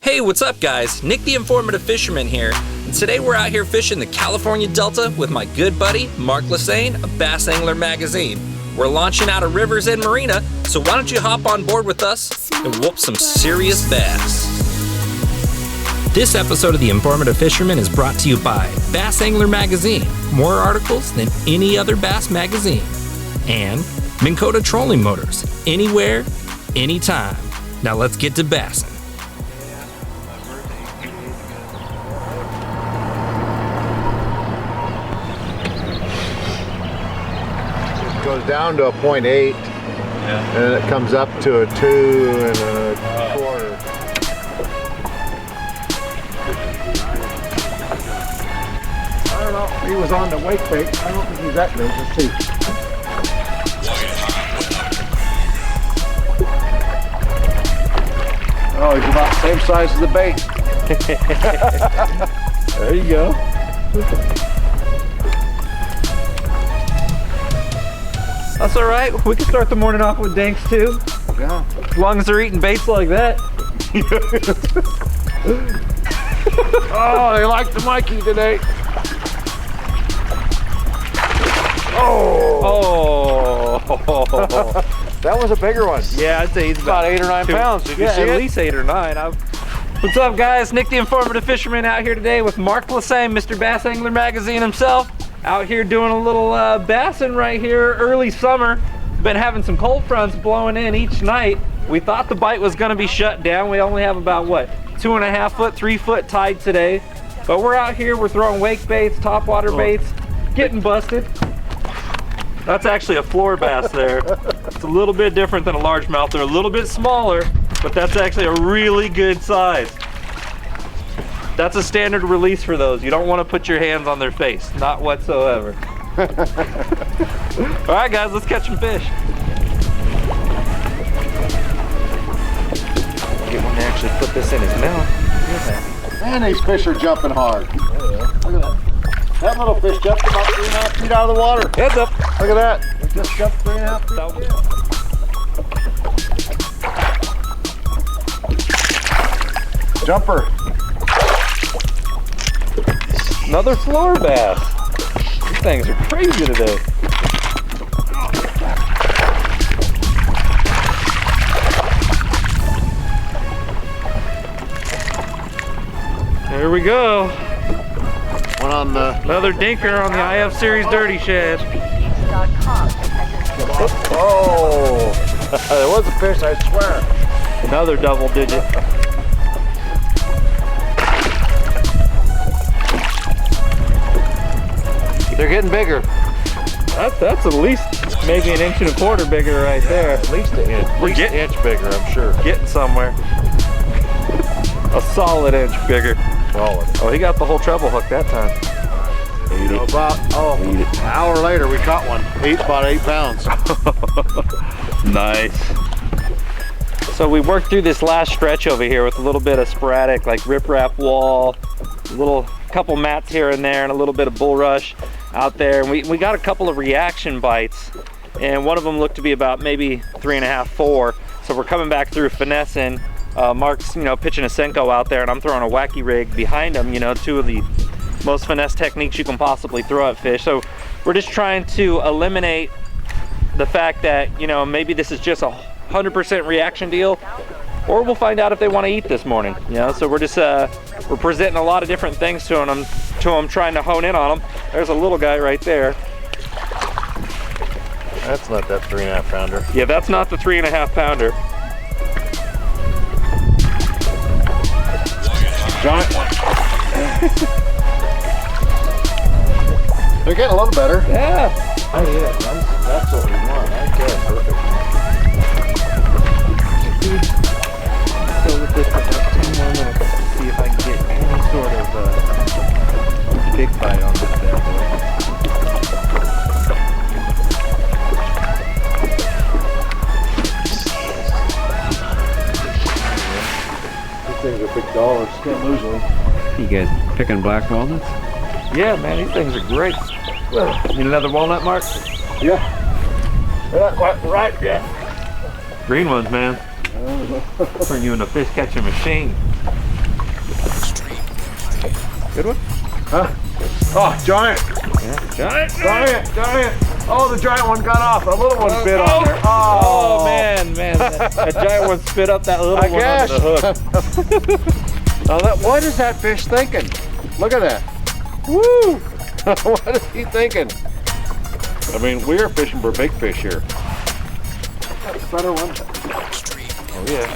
Hey, what's up guys? Nick the Informative Fisherman here, and today we're out here fishing the California Delta with my good buddy, Mark Lassagne of Bass Angler Magazine. We're launching out of Rivers and Marina, so why don't you hop on board with us and whoop some serious bass. This episode of The Informative Fisherman is brought to you by Bass Angler Magazine, more articles than any other bass magazine, and Minn Kota Trolling Motors, anywhere, anytime. Now let's get to bassing. It goes down to a 0.8, and then it comes up to a 2.25. I don't know. He was on the wake bait. I don't think he's that big. Let's see. Oh, he's about the same size as the bait. There you go. That's all right. We can start the morning off with dinks too. Yeah. As long as they're eating baits like that. Oh, they like the Mikey today. Oh. That was a bigger one. Yeah, I'd say he's About 8 or 9 pounds. Did you see at it? least 8 or 9. What's up, guys? Nick the Informative Fisherman out here today with Mark Lassagne, Mr. Bass Angler Magazine himself. Out here doing a little bassing right here, early summer. Been having some cold fronts blowing in each night. We thought the bite was gonna be shut down. We only have about, what, 2.5 foot, 3 foot tide today. But we're out here, we're throwing wake baits, topwater baits, getting busted. That's actually a floor bass there. It's a little bit different than a largemouth. They're a little bit smaller, but that's actually a really good size. That's a standard release for those. You don't want to put your hands on their face, not whatsoever. All right, guys, let's catch some fish. Get one to actually put this in his mouth. Man, these fish are jumping hard. Look at that. That little fish jumped about 3.5 feet out of the water. Heads up. Look at that. It just jumped 3.5 feet. Jumper. Another floor bass. These things are crazy today. There we go. One on the... Another dinker on the IF Series Dirty Shad. Oh! There was a fish, I swear. Another double digit. They're getting bigger. That's at least maybe 1.25 inches bigger right there. At least an inch. At least an inch bigger, I'm sure. Getting somewhere. A solid inch bigger. Solid. Oh, he got the whole treble hook that time. You know, about an hour later, we caught one. About 8 pounds. Nice. So we worked through this last stretch over here with a little bit of sporadic, like riprap wall, a couple mats here and there, and a little bit of bulrush out there. And we got a couple of reaction bites, and one of them looked to be about maybe 3.5, 4. So we're coming back through Finesse, and Mark's, pitching a Senko out there, and I'm throwing a wacky rig behind him, two of the most finesse techniques you can possibly throw at fish. So we're just trying to eliminate the fact that, maybe this is just a 100% reaction deal, or we'll find out if they want to eat this morning. So we're just we're presenting a lot of different things to them, trying to hone in on them. There's a little guy right there. That's not that 3.5 pounder. Yeah, that's not the 3.5 pounder. Giant one. They're getting a little better. Yeah. Oh yeah, that's what we want. Okay, perfect. So with this for about 2 more minutes, see if I can get any sort of big bite on this bad boy. These things are big dollars. Can't lose one. You guys picking black walnuts? Yeah, man, these things are great. Need another walnut, Mark? Yeah. Right, yeah. Green ones, man. Turn you into a fish catching machine. Good one? Huh? Oh, giant. Giant. Giant. Oh, the giant one got off. A little one bit on there. Oh, man. That giant one spit up that little one under the hook. Now what is that fish thinking? Look at that. Woo! What is he thinking? I mean, we are fishing for big fish here. That's a better one. Oh, yeah.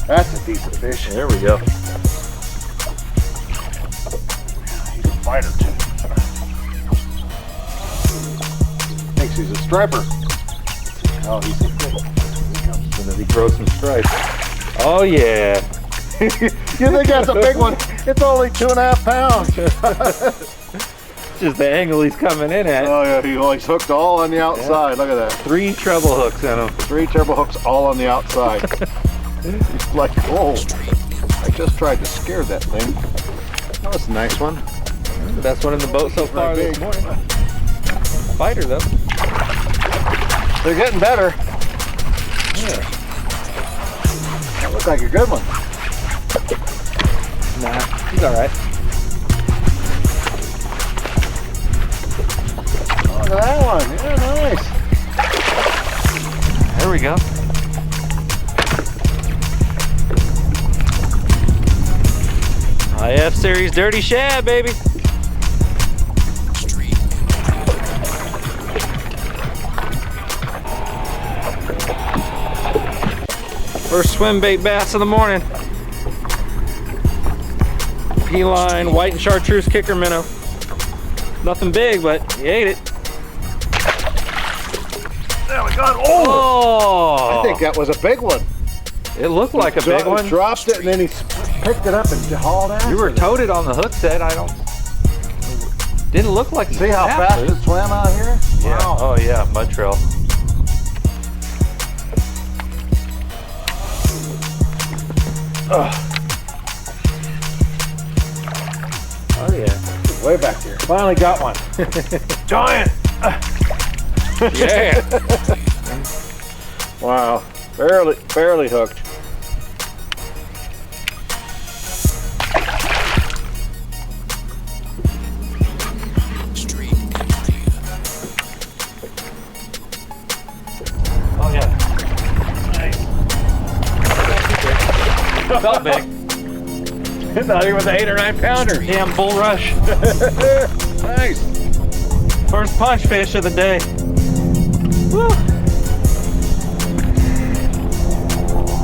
That's a decent fish. There we go. He's a fighter too. Thinks he's a striper. Oh, he's a fish. And then he grows some stripes. Oh, yeah. You think that's a big one? It's only 2.5 pounds. Just the angle he's coming in at. Oh yeah, he's hooked all on the outside. Yeah. Look at that. 3 treble hooks in him. 3 treble hooks all on the outside. It's like, oh, I just tried to scare that thing. That was a nice one. The best one in the boat so far this morning. Fighter though. They're getting better. Yeah. That looks like a good one. Nah, he's all right. Look at that one. Yeah, nice. There we go. IF Series Dirty Shad, baby. First swim bait bass of the morning. P-line, white and chartreuse kicker minnow. Nothing big, but he ate it. There we go. Oh! I think that was a big one. It looked like a big one. Dropped it and then he picked it up and hauled out. You were toted on the hook set. Didn't look like. See how fast it swam out here? Yeah. Wow. Oh yeah, mud trail. Oh yeah. Way back here. Finally got one. Giant. Yeah. Wow. Barely hooked. Oh yeah. Nice. Felt big. I thought he was an 8 or 9 pounder. Damn bull rush. Nice. First punch fish of the day. Woo.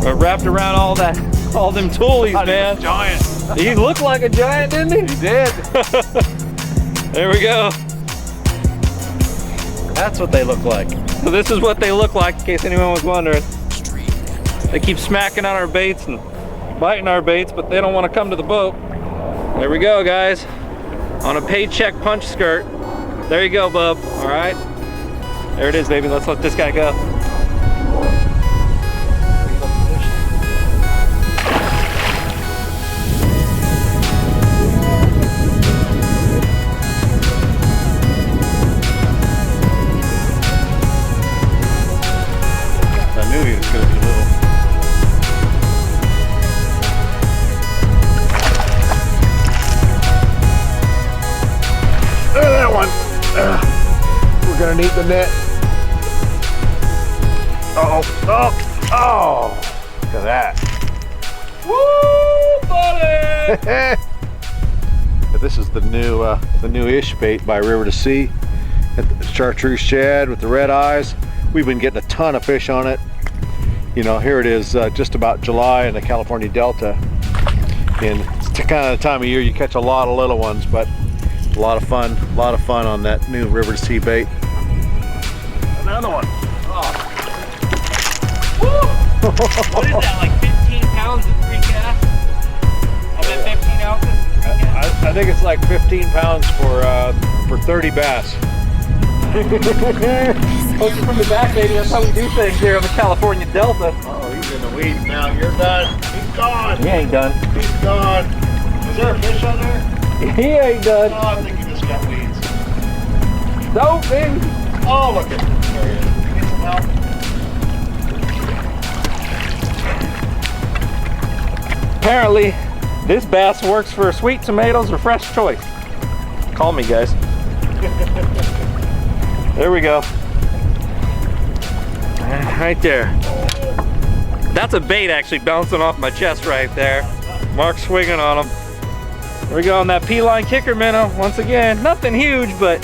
We're wrapped around all them toolies, man. Giant. He looked like a giant, didn't he? He did. There we go. That's what they look like. So this is what they look like, in case anyone was wondering. They keep smacking on our baits and biting our baits, but they don't want to come to the boat. There we go, guys. On a paycheck punch skirt. There you go, bub. All right. There it is, baby. Let's let this guy go. I knew he was going to be little. Look at that one. We're going to need the net. Oh. Look at that. Woo, buddy! This is the new ish bait by River to Sea. Chartreuse shad with the red eyes. We've been getting a ton of fish on it. You know, here it is just about July in the California Delta. And it's kind of the time of year you catch a lot of little ones, but a lot of fun on that new River to Sea bait. Another one. What is that, like 15 pounds of free cast? I bet 15 ounces? I think it's like 15 pounds for 30 bass. Poke it from the back, baby. That's how we do things here on the California Delta. Oh, he's in the weeds now. You're done. He's gone. He ain't done. He's gone. Is there a fish on there? He ain't done. Oh, I think he just got weeds. No, baby. Oh, look at him. There he is. Can you get some help? apparently this bass works for sweet tomatoes or fresh choice. Call me, guys. There we go. Right there. That's a bait actually bouncing off my chest right there. Mark's swinging on him. There we go on that P-line kicker minnow. Once again, nothing huge, but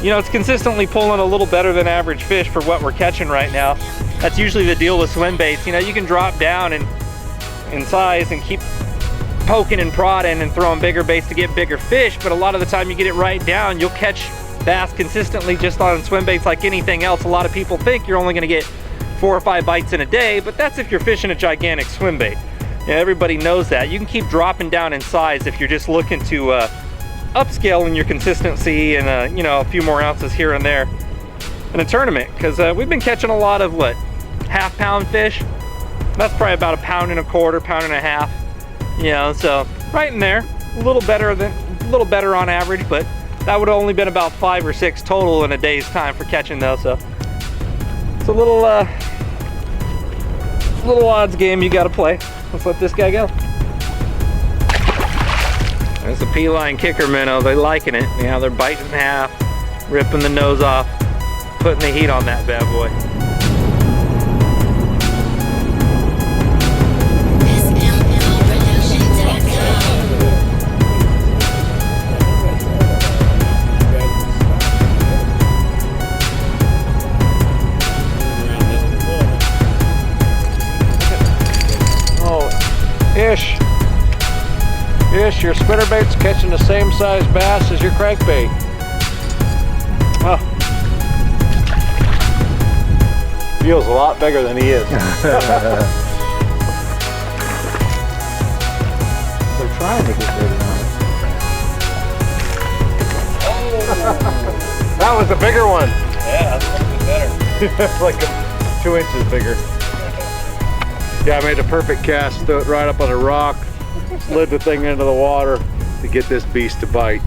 you know, it's consistently pulling a little better than average fish for what we're catching right now. That's usually the deal with swim baits. You know, you can drop down in size and keep poking and prodding and throwing bigger baits to get bigger fish, but a lot of the time you get it right down, you'll catch bass consistently just on swim baits like anything else. A lot of people think you're only gonna get 4 or 5 bites in a day, but that's if you're fishing a gigantic swim bait. Yeah, everybody knows that. You can keep dropping down in size if you're just looking to upscale in your consistency and you know, a few more ounces here and there in a tournament, because we've been catching a lot of what, half-pound fish. That's probably about 1.25 pounds, 1.5 pounds, you know, so right in there, a little better on average, but that would have only been about 5 or 6 total in a day's time for catching those. So it's a little odds game you got to play. Let's let this guy go. There's a P-line kicker minnow. They're liking it. You know, they're biting in half, ripping the nose off, putting the heat on that bad boy. Ish, your spinnerbait's catching the same size bass as your crankbait. Oh. Feels a lot bigger than he is. They're trying to get rid of him. Oh. That was the bigger one. Yeah, that's a little bit better. It's like 2 inches bigger. Yeah, I made a perfect cast, threw it right up on a rock, slid the thing into the water to get this beast to bite.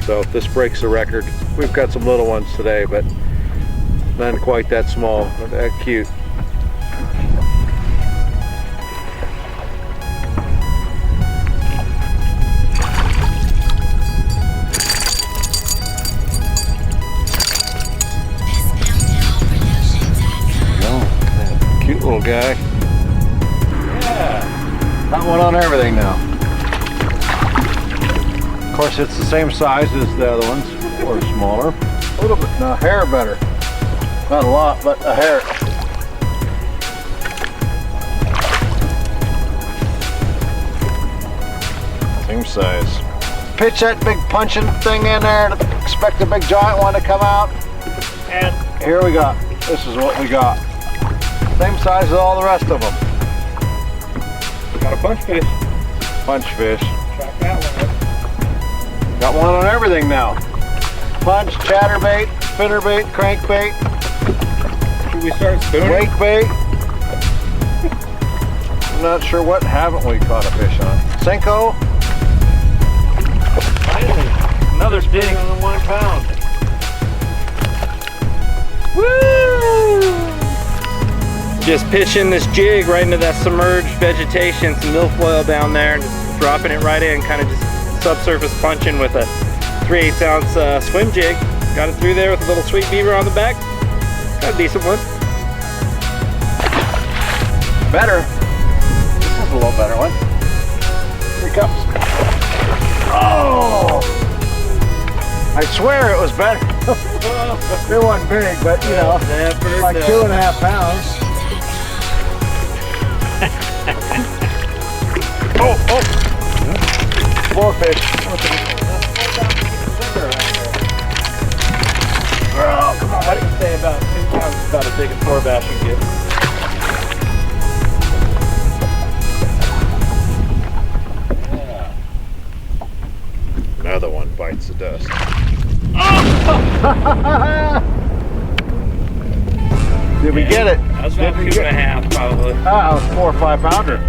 So this breaks the record. We've got some little ones today, but none quite that small, but that cute. Oh, cute little guy. Got one on everything now. Of course, it's the same size as the other ones, or smaller. A little bit, no, a hair better. Not a lot, but a hair. Same size. Pitch that big punching thing in there and expect a big giant one to come out. And here we go. This is what we got. Same size as all the rest of them. Got a punch fish. Punch fish. Track that one. Got one on everything now. Punch, chatterbait, spinnerbait, crankbait. Should we start spooning? Wake bait. I'm not sure what haven't we caught a fish on. Senko. Finally, another big on 1 pound. Woo! Just pitching this jig right into that submerged vegetation, some milfoil down there, and just dropping it right in, kind of just subsurface punching with a 3/8 ounce swim jig. Got it through there with a little sweet beaver on the back. Got a decent one. Better. This is a little better one. Here he comes. Oh! I swear it was better. It wasn't big, but you know, like 2.5 pounds. Oh! More fish. Oh, come on, buddy. I'd say about 2 pounds is about as big as 4 bass you get. Another one bites the dust. Did we get it? That was about 2.5 probably. Ah, it was 4 or 5 pounder.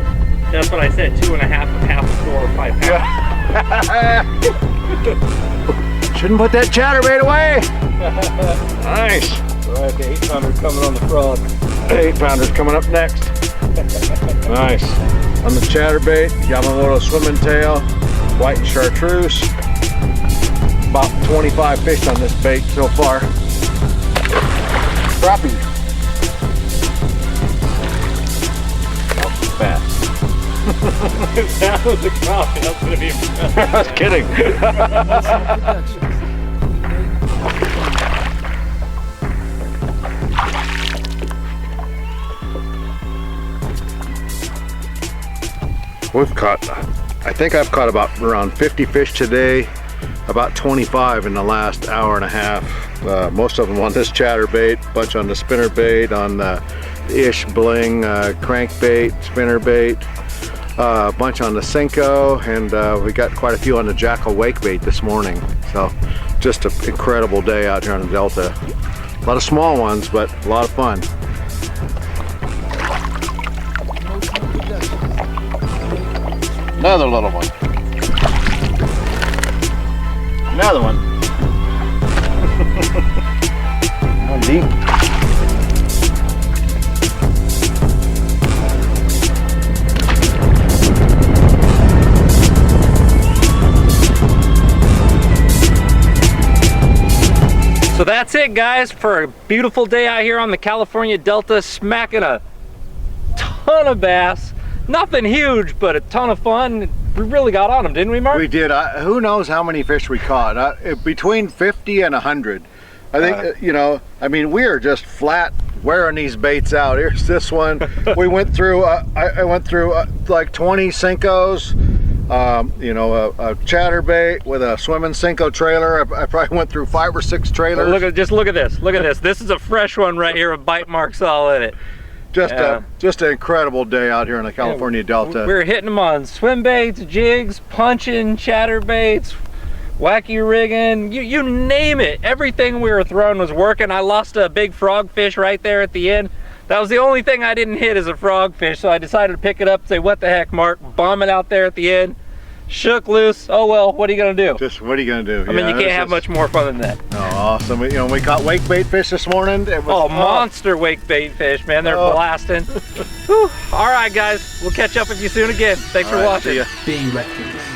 That's what I said, 2.5 and half of 4 or 5 pounds. Shouldn't put that chatterbait away. Nice. Alright, the 8 pounder coming on the frog. 8 pounders coming up next. Nice. on the chatterbait, Yamamoto swimming tail, white chartreuse. About 25 fish on this bait so far. Crappie. Oh, fast. If that was a crappie, that's gonna be impressive. I was kidding. We've caught, I think I've caught about around 50 fish today, about 25 in the last hour and a half. Most of them on this chatterbait, a bunch on the spinnerbait, on the ish bling crankbait, spinnerbait, a bunch on the Cinco, and we got quite a few on the jackal wake bait this morning. So just an incredible day out here on the Delta. A lot of small ones, but a lot of fun. Another little one. Another one. How deep? So that's it, guys, for a beautiful day out here on the California Delta, smacking a ton of bass. Nothing huge, but a ton of fun. We really got on them, didn't we, Mark? We did. Who knows how many fish we caught? Between 50 and 100. I think, you know, I mean, we are just flat wearing these baits out. Here's this one. We went through, I went through like 20 Cincos, you know, a chatterbait with a swimming Cinco trailer. I probably went through 5 or 6 trailers. Just look at this. Look at this. This is a fresh one right here with bite marks all in it. Just an incredible day out here in the California Delta. We were hitting them on swim baits, jigs, punching, chatterbaits, wacky rigging, you name it. Everything we were throwing was working. I lost a big frogfish right there at the end. That was the only thing I didn't hit as a frogfish, so I decided to pick it up and say, what the heck, Mark? Bomb it out there at the end. Shook loose. Oh well, what are you gonna do? Just what are you gonna do? I mean, you can't have much more fun than that. Oh, awesome! You know, we caught wake bait fish this morning. It was, monster wake bait fish, man! They're blasting. Whew. All right, guys, we'll catch up with you soon again. Thanks for watching. Being reckless.